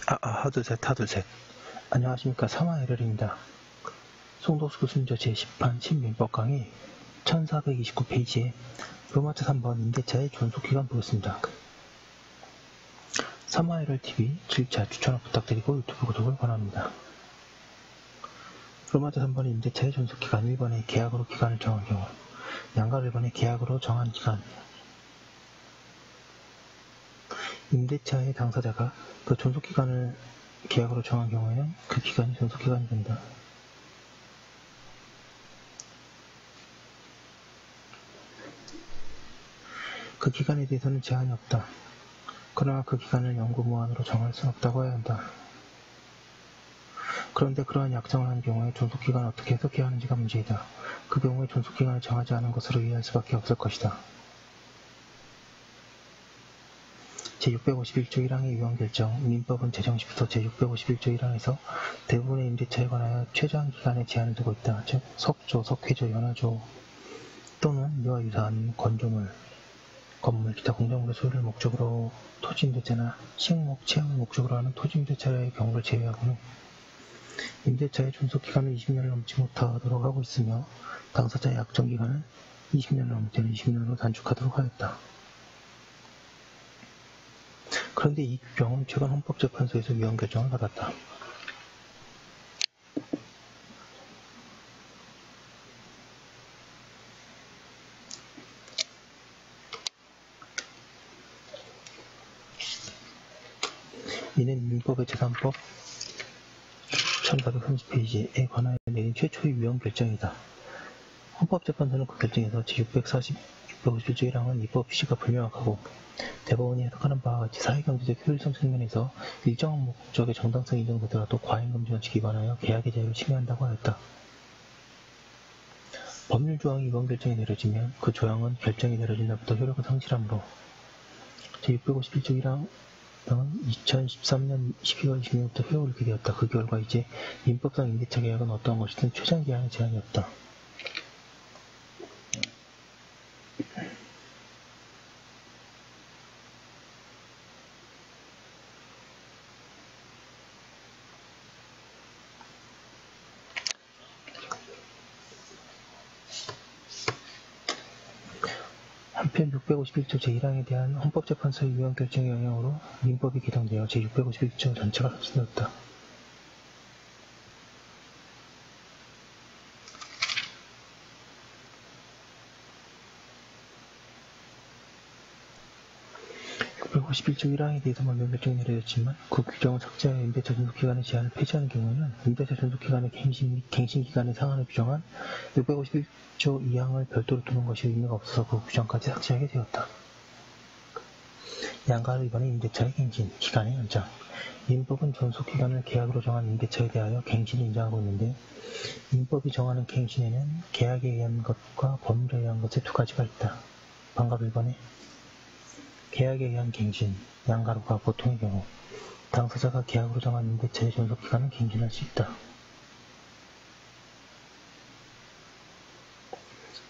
하드셋. 안녕하십니까. 사마LL입니다. 송도수 교수님저 제10판 신민법 강의 1429페이지에 로마자 3번 임대차의 존속기간 보겠습니다. 사마LLTV 7차 추천을 부탁드리고 유튜브 구독을 권합니다. 로마자 3번 임대차의 존속기간 1번의 계약으로 기간을 정한 경우, 양가 1번의 계약으로 정한 기간. 임대차의 당사자가 그 존속기간을 계약으로 정한 경우에는 그 기간이 존속기간이 된다. 그 기간에 대해서는 제한이 없다. 그러나 그 기간을 영구무한으로 정할 수는 없다고 해야 한다. 그런데 그러한 약정을 한 경우에 존속기간을 어떻게 해석해야 하는지가 문제이다. 그 경우에 존속기간을 정하지 않은 것으로 이해할 수밖에 없을 것이다. 제651조 1항의 유언결정, 민법은 제정시부터 제651조 1항에서 대부분의 임대차에 관하여 최저한 기간에 제한을 두고 있다. 즉, 석조, 석회조, 연화조 또는 이와 유사한 건조물, 건물, 기타 공작물의 소유를 목적으로 토지임대차나 식목, 체험을 목적으로 하는 토지임대차의 경우를 제외하고는 임대차의 존속기간을 20년을 넘지 못하도록 하고 있으며 당사자의 약정기간을 20년을 넘을 때는 20년으로 단축하도록 하였다. 그런데 이 규정은 최근 헌법재판소에서 위헌 결정을 받았다. 이는 민법의 제3법 1430페이지에 관하여 내린 최초의 위헌 결정이다. 헌법재판소는 그 결정에서 제640, 651조 1항은 입법 취지가 불명확하고 대법원이 해석하는 바와 같이 사회경제적 효율성 측면에서 일정한 목적의 정당성이 인정되더라도 과잉금지 원칙에 위반하여 계약의 자유를 침해한다고 하였다. 법률조항이 위헌 결정이 내려지면 그 조항은 결정이 내려진 날부터 효력을 상실하므로 제651조 1항 은 2013년 12월 26일부터 효력을 잃게 되었다. 그 결과 이제 민법상 임대차 계약은 어떠한 것이든 최장기한의 제한이 없다. 한편 651조 제1항에 대한 헌법재판소의 위헌 결정의 영향으로 민법이 개정되어 제651조 전체가 삭제되었다. 제651조 1항에 대해서만 위헌 결정이 내려졌지만 그 규정을 삭제하여 임대차 존속기간의 제한을 폐지하는 경우에는 임대차 존속기간의 갱신 및 갱신기간의 상한을 규정한 651조 2항을 별도로 두는 것이 의미가 없어서 그 규정까지 삭제하게 되었다. 양가 1번의 임대차의 갱신, 기간의 연장. 민법은 존속기간을 계약으로 정한 임대차에 대하여 갱신을 인정하고 있는데 민법이 정하는 갱신에는 계약에 의한 것과 법률에 의한 것의 두 가지가 있다. 방금 1번에 계약에 의한 갱신, 양가로가 보통의 경우 당사자가 계약으로 정한 임대차의 존속기간을 갱신할 수 있다.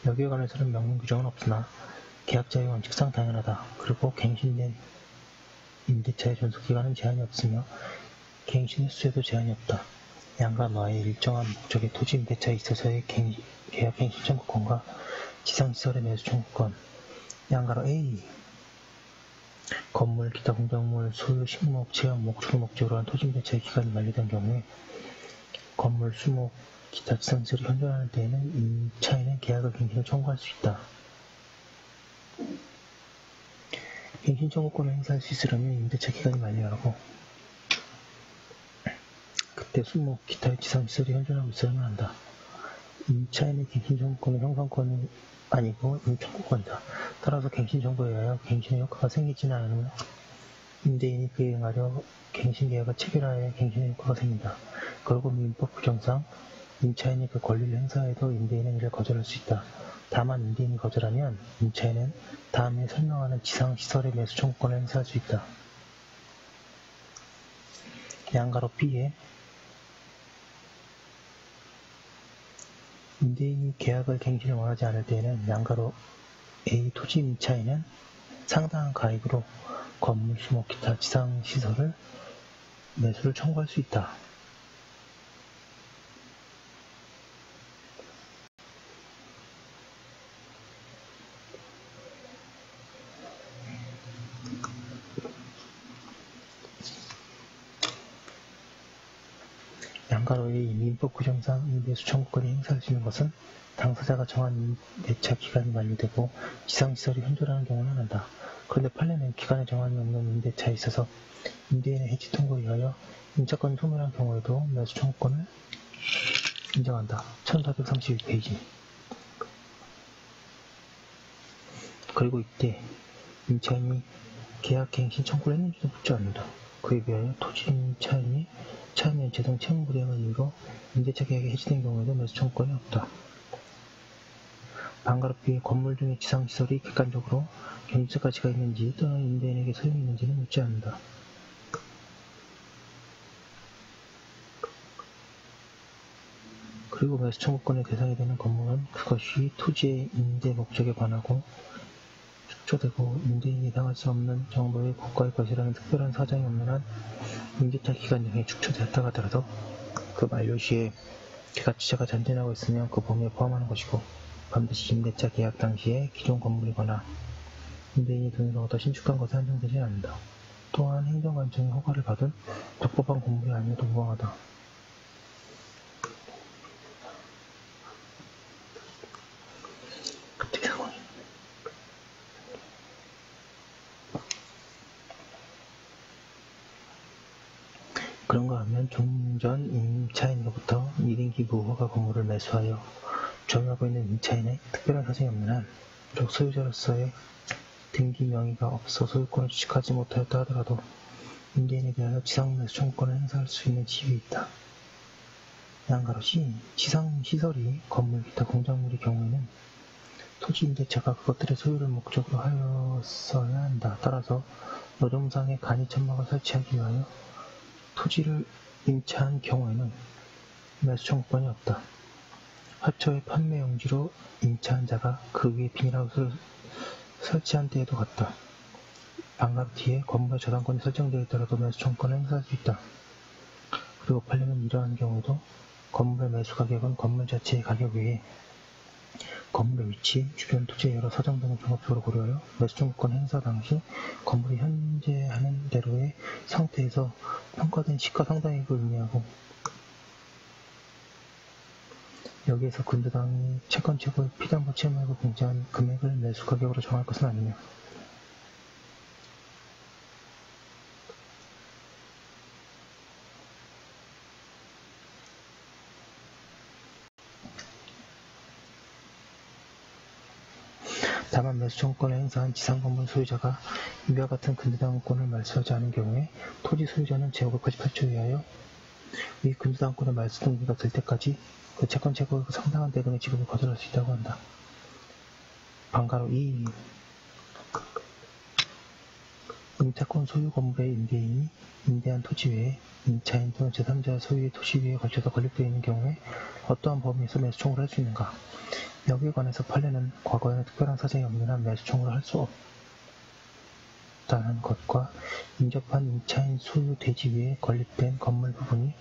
여기에 관해서는 명문 규정은 없으나 계약자의 원칙상 당연하다. 그리고 갱신된 임대차의 존속기간은 제한이 없으며 갱신의 수에도 제한이 없다. 양가 나의 일정한 목적의 토지 임대차에 있어서의 계약 갱신 청구권과 지상시설의 매수 청구권. 양가로 A 건물, 기타 공작물, 소유, 식목, 체험, 목축을 목적으로 한 토지 임대차의 기간이 만료된 경우에 건물, 수목, 기타 지상시설이 현존하는 때에는 임차인은 계약의 갱신을 청구할 수 있다. 갱신 청구권을 행사할 수 있으려면 임대차 기간이 만료하고 그때 수목, 기타의 지상시설이 현존하고 있어야만 한다. 임차인의 갱신 청구권은 형성권이 아니고 임청구권이다. 따라서 갱신 청구에 의하여 갱신의 효과가 생기지는 않으며 임대인이 그에 응하여 갱신 계약을 체결하여야 갱신의 효과가 생긴다. 그리고 민법 규정상 임차인이 그 권리를 행사해도 임대인은 이를 거절할 수 있다. 다만 임대인이 거절하면 임차인은 다음에 설명하는 지상시설의 매수 청구권을 행사할 수 있다. 양가로 B에 임대인이 계약을 갱신을 원하지 않을 때에는 양가로 A 토지 임차인은 상당한 가액으로 건물, 수목, 기타 지상시설을 매수를 청구할 수 있다. 양가로의 민법 규정상 이 매수 청구권이 행사할 수 있는 것은 당사자가 정한 임대차 기간이 만료되고 지상시설이 현존하는 경우는 한다. 그런데 판례는 기간에 정한이 없는 임대차에 있어서 임대인의 해지 통보에 의하여 임차권이 소멸한 경우에도 매수 청구권을 인정한다. 1432페이지. 그리고 이때 임차인이 계약갱신 신청권을 했는지도 묻지 않는다. 그에 비하여 토지 임차인이 차인의 재정 채무 불이행을 이유로 임대차 계약이 해지된 경우에도 매수 청구권이 없다. 반가롭게 건물 중의 지상시설이 객관적으로 경제적 가치가 있는지 또는 임대인에게 소용이 있는지는 묻지 않는다. 그리고 매수 청구권의 대상이 되는 건물은 그것이 토지의 임대 목적에 관하고 축소되고 임대인이 당할 수 없는 정도의 국가의 것이라는 특별한 사정이 없는 한 임대차 기간 중에 축소되었다 하더라도 그 만료 시에 가치자가 잔존하고 있으면 그 범위에 포함하는 것이고 반드시 임대차 계약 당시에 기존 건물이거나 임대인이 돈을 얻어 신축한 것에 한정되지 않는다. 또한 행정관청의 허가를 받은 적법한 건물이 아니어도 무방하다. 그런가 하면 종전 임차인으로부터 1인기 무허가 건물을 매수하여 점유하고 있는 임차인의 특별한 사정이 없는 한 비록 소유자로서의 등기 명의가 없어 소유권을 취득하지 못하였다 하더라도 임대인에 대하여 지상 매수 청구권을 행사할 수 있는 지위에 있다. 양가로시 지상시설이 건물 기타 공작물의 경우에는 토지 임대차가 그것들의 소유를 목적으로 하였어야 한다. 따라서 노점상에 간이 천막을 설치하기 위하여 토지를 임차한 경우에는 매수 청구권이 없다. 화초의 판매 용지로 임차한 자가 그 위에 비닐하우스를 설치한 때에도 같다. 반갑 뒤에 건물의 저당권이 설정되어 있더라도 매수 청구권을 행사할 수 있다. 그리고 판례는 이러한 경우도 건물의 매수 가격은 건물 자체의 가격 외에 건물의 위치, 주변 토지의 여러 사정 등을 종합적으로 고려하여 매수 청구권 행사 당시 건물이 현재 하는 대로의 상태에서 평가된 시가상당액을 의미하고 여기에서 근저당이 채권 채굴 피담보 채무액을 공제한 금액을 매수 가격으로 정할 것은 아니며 다만 매수 청구권을 행사한 지상건물 소유자가 이와 같은 근저당권을 말소하지 않은 경우에 토지 소유자는 제500까지 8조에 의하여 이 근저당권의 말소 등기가 될 때까지 그 채권 채굴 상당한 대금의 지급을 거절할 수 있다고 한다. 반가로 이 임차권 소유 건물의 임대인이 임대한 토지 외에 임차인 또는 제3자 소유의 토지 위에 걸쳐서 건립되어 있는 경우에 어떠한 범위에서 매수 청구를 할 수 있는가? 여기에 관해서 판례는 과거에는 특별한 사정이 없는 한 매수 청구를 할 수 없다는 것과 인접한 임차인 소유 대지 위에 건립된 건물 부분이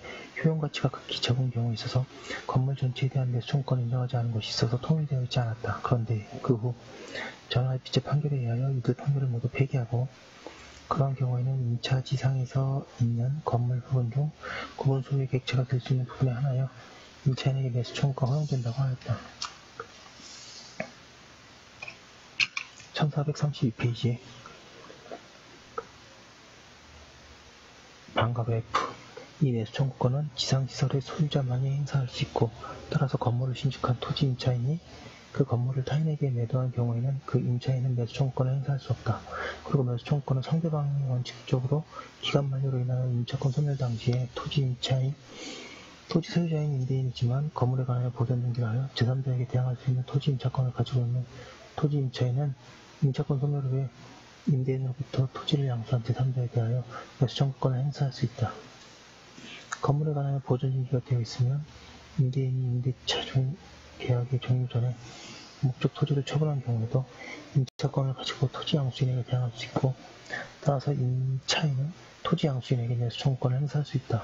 효용가치가 극히 적은 경우에 있어서 건물 전체에 대한 매수 청구권을 인정하지 않은 것이 있어서 통일되어 있지 않았다. 그런데 그 후 전화의피체 판결에 의하여 이들 판결을 모두 폐기하고 그러한 경우에는 임차지상에서 있는 건물 부분 중 구분 소유의 객체가 될 수 있는 부분에 하나여 임차인에게 매수 청구가 허용된다고 하였다. 1432페이지에 반갑 F 이 매수 청구권은 지상시설의 소유자만이 행사할 수 있고 따라서 건물을 신축한 토지 임차인이 그 건물을 타인에게 매도한 경우에는 그 임차인은 매수 청구권을 행사할 수 없다. 그리고 매수 청구권은 상대방이 원칙적으로 기간 만료로 인하여 임차권 소멸 당시에 토지 소유자인 임대인이지만 건물에 관하여 보전 등기를 하여 제3자에게 대항할 수 있는 토지 임차권을 가지고 있는 토지 임차인은 임차권 소멸 후에 임대인으로부터 토지를 양수한 제3자에 대하여 매수 청구권을 행사할 수 있다. 건물에 관하여 보전 등기가 되어 있으면 임대인이 임대차 계약의 종료 전에 목적 토지를 처분한 경우에도 임차권을 가지고 토지 양수인에게 대항할 수 있고 따라서 임차인은 토지 양수인에게 매수 청구권을 행사할 수 있다.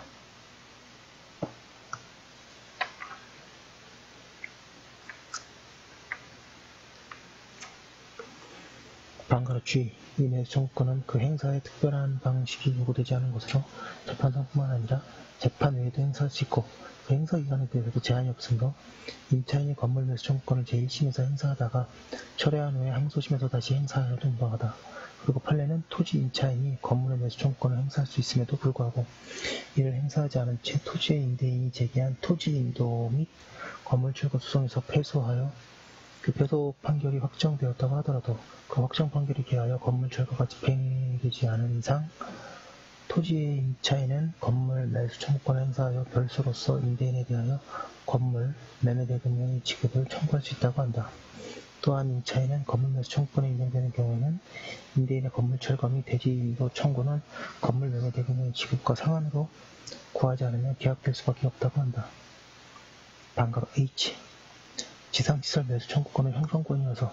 방가로 G. 이 매수 청구권은 그 행사에 특별한 방식이 요구되지 않은 것으로 재판상뿐만 아니라 재판 외에도 행사할 수 있고 그 행사 기간에 대해서도 제한이 없으므로 임차인이 건물 매수 청구권을 제1심에서 행사하다가 철회한 후에 항소심에서 다시 행사하여도 무방하다. 그리고 판례는 토지 임차인이 건물의 매수 청구권을 행사할 수 있음에도 불구하고 이를 행사하지 않은 채 토지의 임대인이 제기한 토지 인도 및 건물 철거 소송에서 패소하여 그 패소 판결이 확정되었다고 하더라도 그 확정 판결에 기하여 건물 철거가 집행되지 않은 이상 토지의 임차인은 건물 매수 청구권을 행사하여 별수로서 임대인에 대하여 건물 매매대금의 지급을 청구할 수 있다고 한다. 또한 임차인은 건물 매수 청구권이 인정되는 경우에는 임대인의 건물 철거 및 대지 인도 청구는 건물 매매대금의 지급과 상한으로 구하지 않으면 기각될 수밖에 없다고 한다. 방가로 H. 지상시설 매수 청구권은 형성권이어서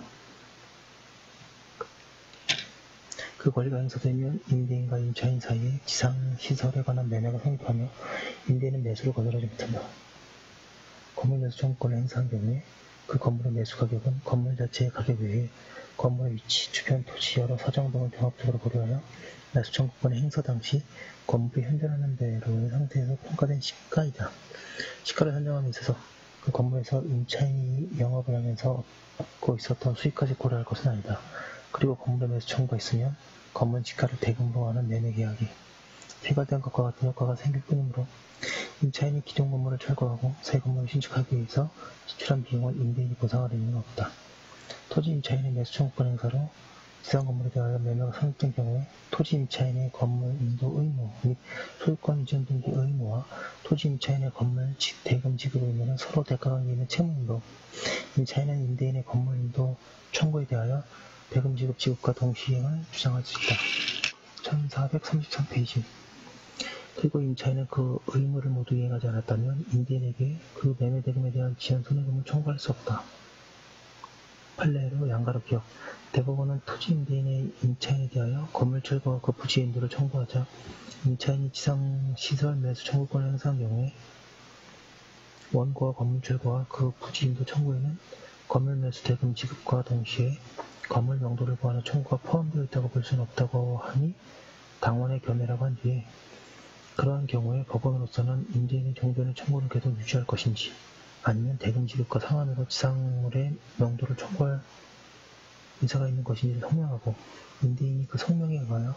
그 권리가 행사되면 임대인과 임차인 사이에 지상시설에 관한 매매가 성립하며 임대인은 매수를 거절하지 못한다. 건물 매수 청구권을 행사한 경우에 그 건물의 매수 가격은 건물 자체의 가격 외에 건물의 위치, 주변 토지 여러 사정 등을 종합적으로 고려하여 매수 청구권의 행사 당시 건물이 현존하는 대로의 상태에서 평가된 시가이다. 시가를 산정함에 있어서 그 건물에서 임차인이 영업을 하면서 얻고 있었던 수익까지 고려할 것은 아니다. 그리고 건물의 매수 청구가 있으면 건물 지가를 대금으로 하는 매매 계약이 체결된 것과 같은 효과가 생길 뿐이므로 임차인이 기존 건물을 철거하고 새 건물을 신축하기 위해서 지출한 비용을 임대인이 보상할 의무는 없다. 토지 임차인의 매수 청구권 행사로 지상 건물에 대하여 매매가 성립된 경우에 토지 임차인의 건물 인도 의무 및 소유권 이전 등기 의무와 토지 임차인의 건물 대금 지급 의무는 서로 대가관계 있는 채무이므로 임차인은 임대인의 건물 인도 청구에 대하여 대금 지급과 동시행을 주장할 수 있다. 1433페이지. 그리고 임차인은 그 의무를 모두 이행하지 않았다면 임대인에게 그 매매 대금에 대한 지연 손해금을 청구할 수 없다. 판례로 양가로 기억. 대법원은 토지 임대인의 임차인에 대하여 건물 철거와 그 부지 인도를 청구하자 임차인이 지상시설 매수 청구권을 행사한 경우에 원고와 건물 철거와 그 부지 인도 청구에는 건물 매수 대금 지급과 동시에 건물 명도를 구하는 청구가 포함되어 있다고 볼 수는 없다고 하니 당원의 견해라고 한 뒤에 그러한 경우에 법원으로서는 임대인의 종전의 청구를 계속 유지할 것인지 아니면 대금 지급과 상한으로 지상물의 명도를 청구할 의사가 있는 것인지를 성명하고 임대인이 그 성명에 의하여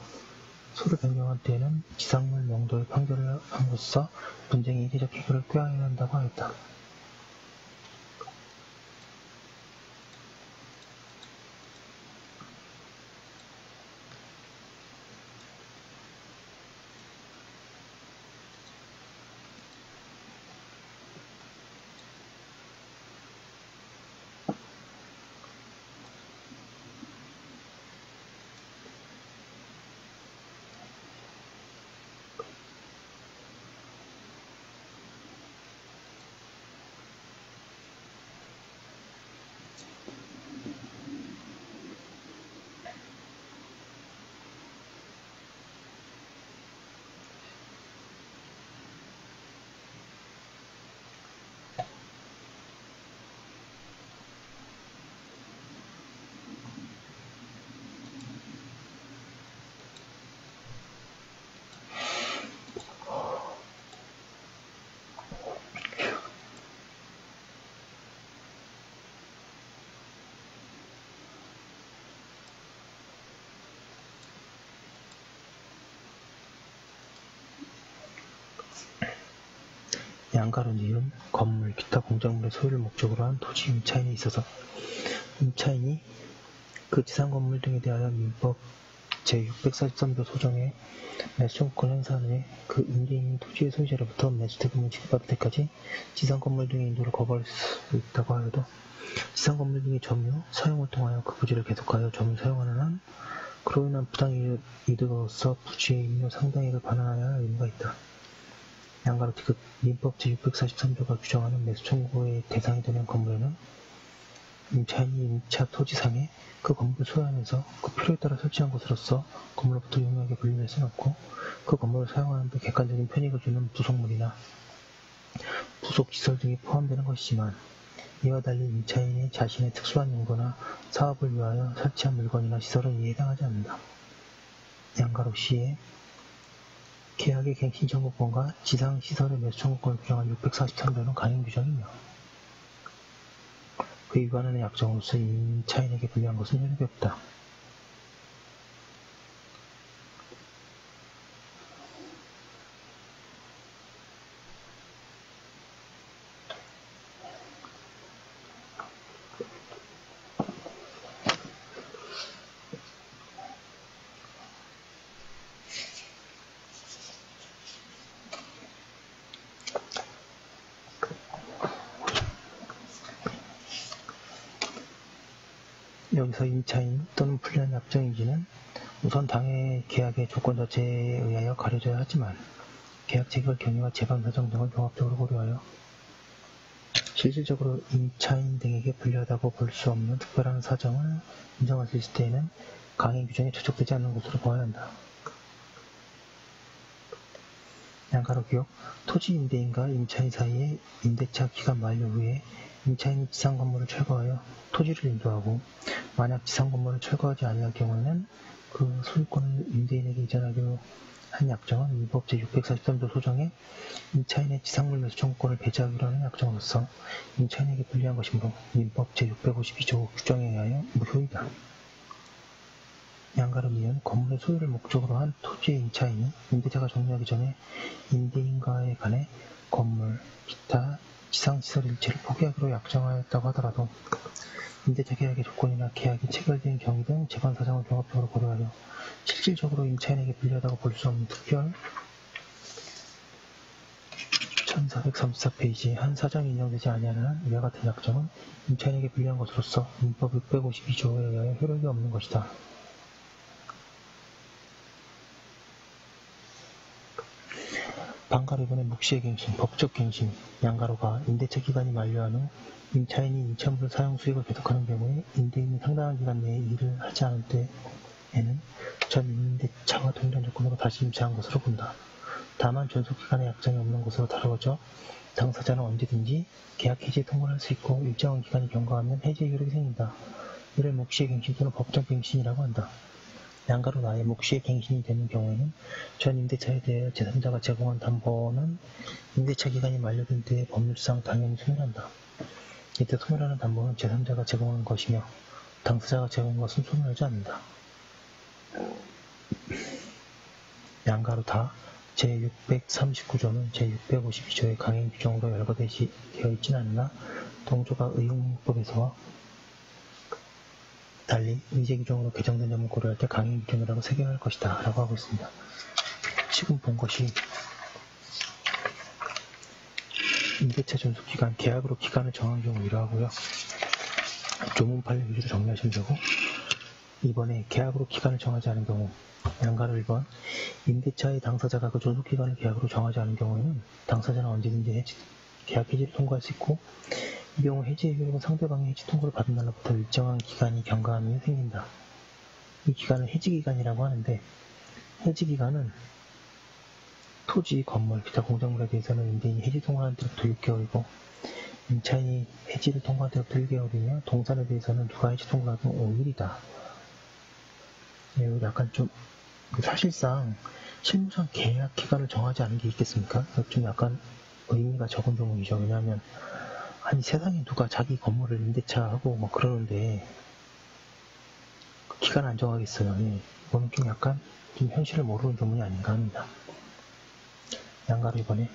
소를 변경한 때에는 지상물 명도의 판결을 함으로써 분쟁의 이례적 해결을 꾀하여야 한다고 하였다. 양가로 니은 건물, 기타 공작물의 소유를 목적으로 한 토지 임차인에 있어서 임차인이 그 지상 건물 등에 대하여 민법 제643조 소정의 매수 청구권을 행사한 후에 그 임대인인 토지의 소유자로부터 매수 대금을 지급받을 때까지 지상 건물 등의 인도를 거부할 수 있다고 하여도 지상 건물 등의 점유, 사용을 통하여 그 부지를 계속하여 점유 사용하는 한 그로 인한 부당 이득으로서 부지의 임료 상당액을 반환하여야 할 의무가 있다. 양가로 디귿 민법 제643조가 규정하는 매수 청구의 대상이 되는 건물에는 임차인이 1차 토지상에 그 건물을 소유하면서 그 필요에 따라 설치한 것으로서 건물로부터 용이하게 분리될 수는 없고, 그 건물을 사용하는 데 객관적인 편익을 주는 부속물이나 부속시설 등이 포함되는 것이지만, 이와 달리 임차인이 자신의 특수한 용도나 사업을 위하여 설치한 물건이나 시설은 이에 해당하지 않는다. 양가로 C의 계약의 갱신 청구권과 지상시설의 매수 청구권을 규정한 643조는 강행 규정이며, 그 위반의 약정으로서 임차인에게 불리한 것은 효력이 없다. 여기서 임차인 또는 불리한 약정인지는 우선 당해 계약의 조건 자체에 의하여 가려져야 하지만, 계약 체결 경위와 재반 사정 등을 종합적으로 고려하여 실질적으로 임차인 등에게 불리하다고 볼 수 없는 특별한 사정을 인정할 수 있을 때에는 강행 규정에 저촉되지 않는 것으로 보아야 한다. 양가로 기억, 토지 임대인과 임차인 사이의 임대차 기간 만료 후에 임차인이 지상 건물을 철거하여 토지를 인도하고, 만약 지상 건물을 철거하지 아니할 경우에는 그 소유권을 임대인에게 이전하기로 한 약정은 민법 제643조 소정에 임차인의 지상물 매수 청구권을 배제하기로 하는 약정으로서 임차인에게 불리한 것이므로 민법 제652조 규정에 의하여 무효이다. 양가로 미은 건물의 소유를 목적으로 한 토지의 임차인이 임대차가 종료하기 전에 임대인과에 관해 건물, 기타, 지상시설 일체를 포기하기로 약정하였다고 하더라도, 임대차 계약의 조건이나 계약이 체결된 경위 등 재반 사정을 종합적으로 고려하여 실질적으로 임차인에게 불리하다고 볼 수 없는 특별 1434페이지 한 사정이 인정되지 아니하는 한 이와 같은 약정은 임차인에게 불리한 것으로서 민법 652조에 의하여 효력이 없는 것이다. 반가로 이번에 묵시의 갱신, 법적 갱신, 양가로가 임대차 기간이 만료한 후 임차인이 임차물 사용 수익을 계속하는 경우에 임대인이 상당한 기간 내에 일을 하지 않을 때에는 전 임대차와 동일한 조건으로 다시 임차한 것으로 본다. 다만 존속기간의 약정이 없는 것으로 다루어져 당사자는 언제든지 계약 해지에 통보할 수 있고, 일정한 기간이 경과하면 해지 효력이 생긴다. 이를 묵시의 갱신 또는 법적 갱신이라고 한다. 양가로 나의 묵시의 갱신이 되는 경우에는 전 임대차에 대해 제3자가 제공한 담보는 임대차 기간이 만료된 때에 법률상 당연히 소멸한다. 이때 소멸하는 담보는 제3자가 제공한 것이며 당사자가 제공한 것은 소멸하지 않는다. 양가로 다 제639조는 제652조의 강행 규정으로 열거되어 있지는 않으나 동조가 의용민법에서와 달리 의제 규정으로 개정된 점을 고려할 때 강행 규정이라고 새겨야 할 것이다 라고 하고 있습니다. 지금 본 것이 임대차 존속기간, 계약으로 기간을 정한 경우 이러하고요. 조문 판례 위주로 정리하시면 되고, 이번에 계약으로 기간을 정하지 않은 경우, 양가로 1번 임대차의 당사자가 그 존속기간을 계약으로 정하지 않은 경우에는 당사자는 언제든지 계약 해지를 통과할 수 있고, 이 경우 해지의 효력은 상대방의 해지 통보를 받은 날로부터 일정한 기간이 경과하면 생긴다. 이 기간을 해지기간이라고 하는데, 해지기간은 토지, 건물, 기타 공작물에 대해서는 임대인이 해지 통과한 때부터 6개월이고, 임차인이 해지를 통과한 때부터 1개월이며, 동산에 대해서는 누가 해지 통과하든 5일이다. 약간 좀 사실상 실무상 계약 기간을 정하지 않은 게 있겠습니까? 좀 약간 의미가 적은 조문이죠. 왜냐하면 아니 세상에 누가 자기 건물을 임대차하고 뭐 그러는데 그 기간 안 정하겠어요. 예. 이거는 좀 약간 좀 현실을 모르는 조문이 아닌가 합니다. 양가로 이번에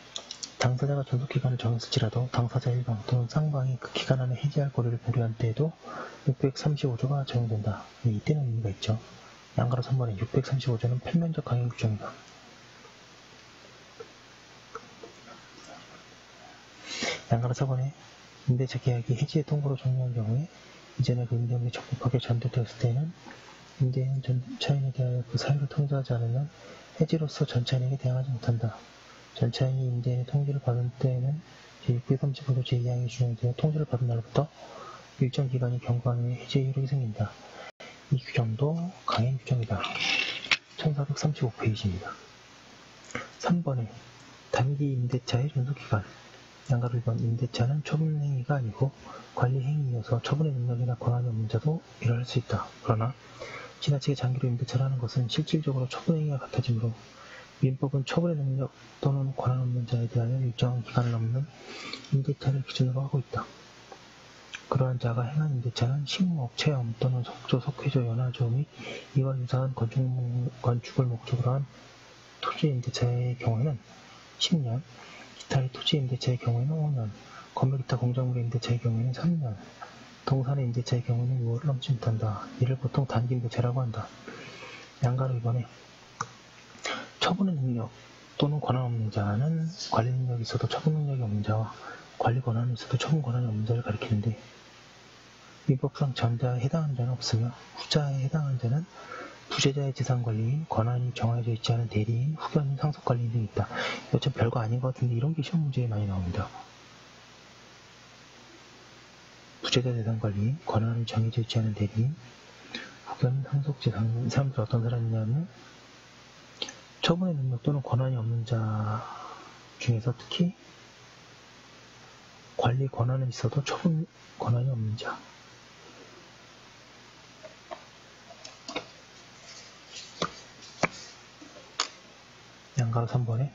당사자가 존속기간을 정했을지라도 당사자 1방 또는 쌍방이 그 기간 안에 해지할 권리를 고려한 때에도 635조가 적용된다. 이때는 의미가 있죠. 양가로 3번에 635조는 필면적 강행 규정이다. 양가로 4번에 임대차 계약이 해지의 통보로 종료한 경우에 이전에 그 임대인이 적법하게 전달되었을 때에는 임대인은 전차인에 대하여 그 사유를 통지하지 않으면 해지로서 전차인에게 대항하지 못한다. 전차인이 임대인의 통지를 받은 때에는 제635조 제2항이 준용되어 통지를 받은 날부터 일정 기간이 경과한 후에 해제 효력이 생긴다. 이 규정도 강행 규정이다. 1435페이지입니다. 3번에 단기 임대차의 존속기간. 양가로 1번 임대차는 처분행위가 아니고 관리행위여서 처분의 능력이나 권한이 없는 자도 일할 수 있다. 그러나 지나치게 장기로 임대차를 하는 것은 실질적으로 처분행위와 같아지므로 민법은 처분의 능력 또는 권한 없는 자에 대하여 일정한 기간을 넘는 임대차를 기준으로 하고 있다. 그러한 자가 행한 임대차는 식목, 체험 또는 속조, 속회조, 연화조 및 이와 유사한 건축을 목적으로 한 토지 임대차의 경우에는 10년, 기타의 토지 임대차의 경우에는 5년, 건물 기타 공작물의 임대차의 경우에는 3년, 동산의 임대차의 경우에는 6월을 넘지 못한다. 이를 보통 단기 임대차라고 한다. 양가로 이번에 처분의 능력 또는 권한 없는 자는 관리 능력이 있어도 처분 능력이 없는 자와 관리 권한이 있어도 처분 권한이 없는 자를 가리키는데 민법상 전자에 해당하는 자는 없으며 후자에 해당하는 자는 부재자의 재산관리인, 권한이 정해져 있지 않은 대리인, 후견인, 상속관리인 등이 있다. 이거 좀 별거 아닌 것 같은데 이런 게 시험 문제에 많이 나옵니다. 부재자 재산관리인, 권한이 정해져 있지 않은 대리인, 후견인, 상속재산. 이 사람들 어떤 사람이냐면 처분의 능력 또는 권한이 없는 자 중에서 특히 관리 권한은 있어도 처분 권한이 없는 자. 양가로 3번에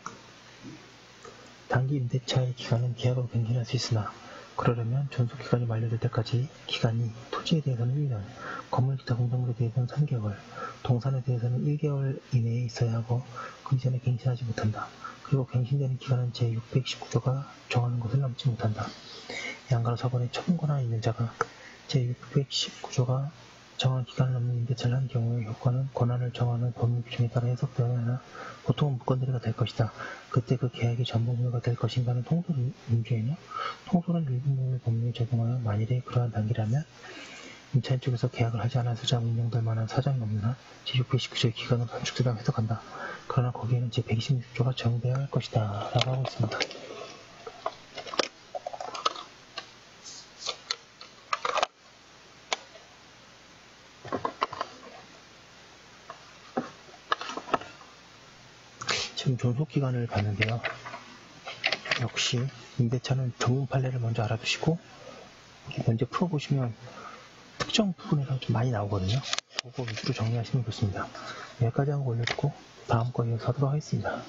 단기 임대차의 기간은 계약으로 갱신할 수 있으나 그러려면 존속기간이 만료될 때까지 기간이 토지에 대해서는 1년, 건물 기타 공작물에 대해서는 3개월, 동산에 대해서는 1개월 이내에 있어야 하고 그 이전에 갱신하지 못한다. 그리고 갱신되는 기간은 제619조가 정하는 것을 넘지 못한다. 양가로 4번에 처분 권한이 있는 자가 제619조가 정한 기간을 넘는 임대차를 한 경우의 효과는 권한을 정하는 법률 규정에 따라 해석되어야 하나 보통은 무건대리가 될 것이다. 그때 그 계약이 전부무효가 될 것인가는 통소 문제이며 통소는 일부무효 법률을 적용하여 만일에 그러한 단기라면 임차인 쪽에서 계약을 하지 않아서자 운영될 만한 사정이 없는 한 제619조의 기간으로 단축되다고 해석한다. 그러나 거기에는 제126조가 적용되어야 할 것이다. 라고 하고 있습니다. 지금 존속기간을 봤는데요. 역시 임대차는 전문 판례를 먼저 알아두시고 먼저 풀어보시면 특정 부분에서 좀 많이 나오거든요. 그거 위주로 정리하시면 좋습니다. 여기까지 하고 올려두고 다음 거 이어서 하도록 하겠습니다.